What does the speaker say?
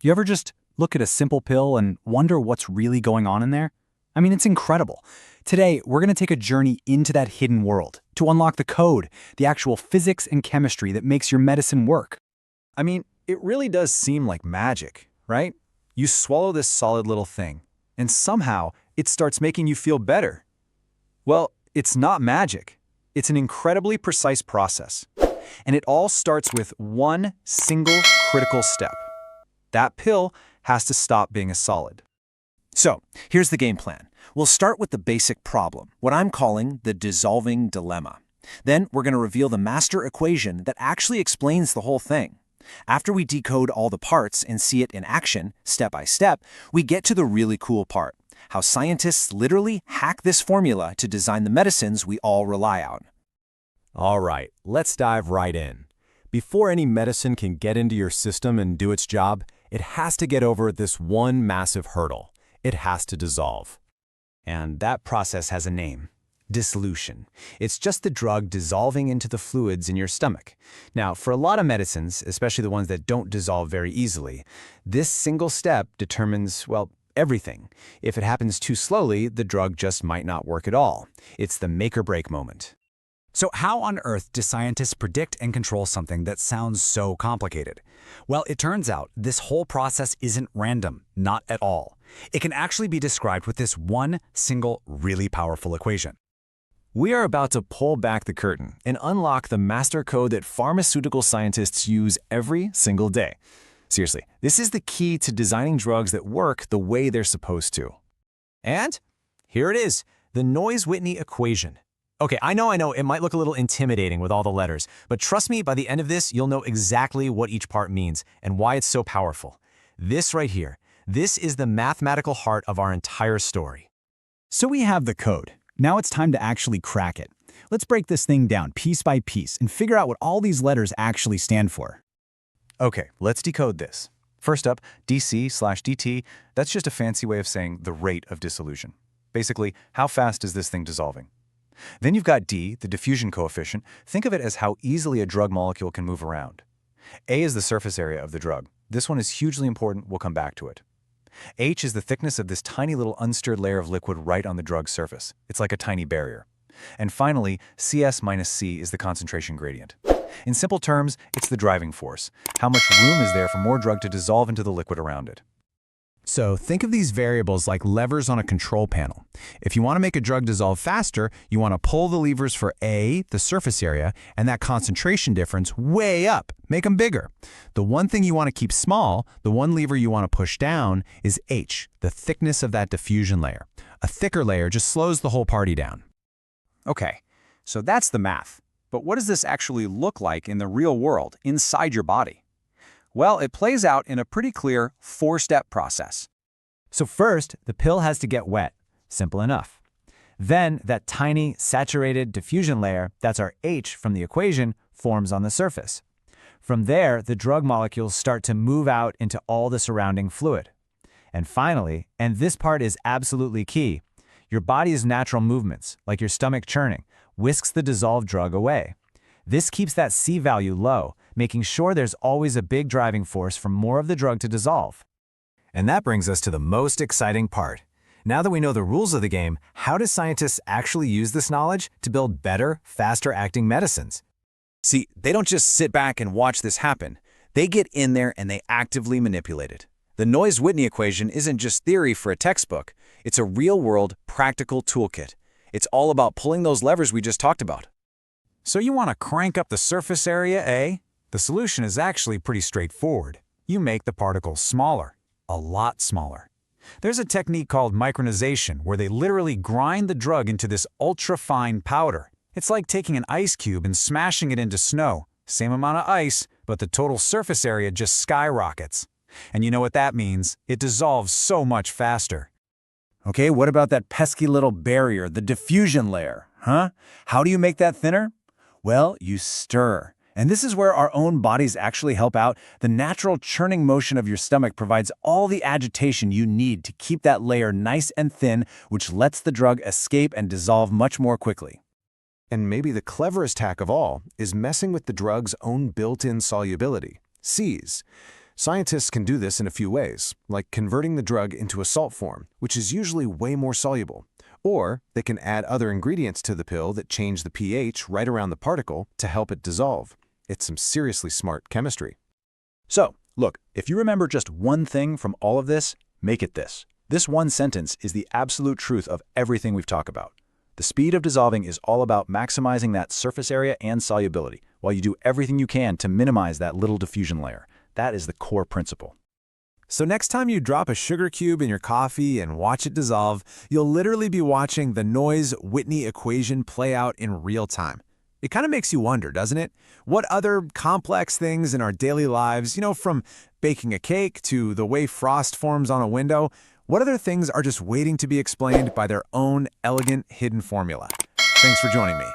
You ever just look at a simple pill and wonder what's really going on in there? I mean, it's incredible. Today, we're going to take a journey into that hidden world to unlock the code, the actual physics and chemistry that makes your medicine work. I mean, it really does seem like magic, right? You swallow this solid little thing, and somehow it starts making you feel better. Well, it's not magic. It's an incredibly precise process. And it all starts with one single critical step. That pill has to stop being a solid. So, here's the game plan. We'll start with the basic problem, what I'm calling the dissolving dilemma. Then we're going to reveal the master equation that actually explains the whole thing. After we decode all the parts and see it in action, step by step, we get to the really cool part, how scientists literally hack this formula to design the medicines we all rely on. All right, let's dive right in. Before any medicine can get into your system and do its job, it has to get over this one massive hurdle. It has to dissolve. And that process has a name. Dissolution. It's just the drug dissolving into the fluids in your stomach. Now, for a lot of medicines, especially the ones that don't dissolve very easily, this single step determines, well, everything. If it happens too slowly, the drug just might not work at all. It's the make or break moment. So how on earth do scientists predict and control something that sounds so complicated? Well, it turns out this whole process isn't random, not at all. It can actually be described with this one single, really powerful equation. We are about to pull back the curtain and unlock the master code that pharmaceutical scientists use every single day. Seriously, this is the key to designing drugs that work the way they're supposed to. And here it is, the Noyes-Whitney Equation. Okay, I know, it might look a little intimidating with all the letters, but trust me, by the end of this, you'll know exactly what each part means and why it's so powerful. This right here, this is the mathematical heart of our entire story. So we have the code. Now it's time to actually crack it. Let's break this thing down piece by piece and figure out what all these letters actually stand for. Okay, let's decode this. First up, dc/dt, that's just a fancy way of saying the rate of dissolution. Basically, how fast is this thing dissolving? Then you've got D, the diffusion coefficient. Think of it as how easily a drug molecule can move around. A is the surface area of the drug. This one is hugely important, we'll come back to it. H is the thickness of this tiny little unstirred layer of liquid right on the drug's surface. It's like a tiny barrier. And finally, Cs minus C is the concentration gradient. In simple terms, it's the driving force. How much room is there for more drug to dissolve into the liquid around it? So think of these variables like levers on a control panel. If you want to make a drug dissolve faster, you want to pull the levers for A, the surface area, and that concentration difference way up. Make them bigger. The one thing you want to keep small, the one lever you want to push down, is H, the thickness of that diffusion layer. A thicker layer just slows the whole party down. Okay, so that's the math. But what does this actually look like in the real world, inside your body? Well, it plays out in a pretty clear four-step process. So first, the pill has to get wet. Simple enough. Then, that tiny, saturated diffusion layer, that's our H from the equation, forms on the surface. From there, the drug molecules start to move out into all the surrounding fluid. And finally, and this part is absolutely key, your body's natural movements, like your stomach churning, whisks the dissolved drug away. This keeps that C value low, making sure there's always a big driving force for more of the drug to dissolve. And that brings us to the most exciting part. Now that we know the rules of the game, how do scientists actually use this knowledge to build better, faster-acting medicines? See, they don't just sit back and watch this happen. They get in there and they actively manipulate it. The Noyes-Whitney equation isn't just theory for a textbook. It's a real-world, practical toolkit. It's all about pulling those levers we just talked about. So you want to crank up the surface area, eh? The solution is actually pretty straightforward. You make the particles smaller, a lot smaller. There's a technique called micronization where they literally grind the drug into this ultra-fine powder. It's like taking an ice cube and smashing it into snow. Same amount of ice, but the total surface area just skyrockets. And you know what that means? It dissolves so much faster. Okay, what about that pesky little barrier, the diffusion layer, huh? How do you make that thinner? Well, you stir. And this is where our own bodies actually help out. The natural churning motion of your stomach provides all the agitation you need to keep that layer nice and thin, which lets the drug escape and dissolve much more quickly. And maybe the cleverest hack of all is messing with the drug's own built-in solubility, C's. Scientists can do this in a few ways, like converting the drug into a salt form, which is usually way more soluble. Or they can add other ingredients to the pill that change the pH right around the particle to help it dissolve. It's some seriously smart chemistry. So, look, if you remember just one thing from all of this, make it this. This one sentence is the absolute truth of everything we've talked about. The speed of dissolving is all about maximizing that surface area and solubility, while you do everything you can to minimize that little diffusion layer. That is the core principle. So next time you drop a sugar cube in your coffee and watch it dissolve, you'll literally be watching the Noyes-Whitney equation play out in real time. It kind of makes you wonder, doesn't it? What other complex things in our daily lives, from baking a cake to the way frost forms on a window, what other things are just waiting to be explained by their own elegant hidden formula? Thanks for joining me.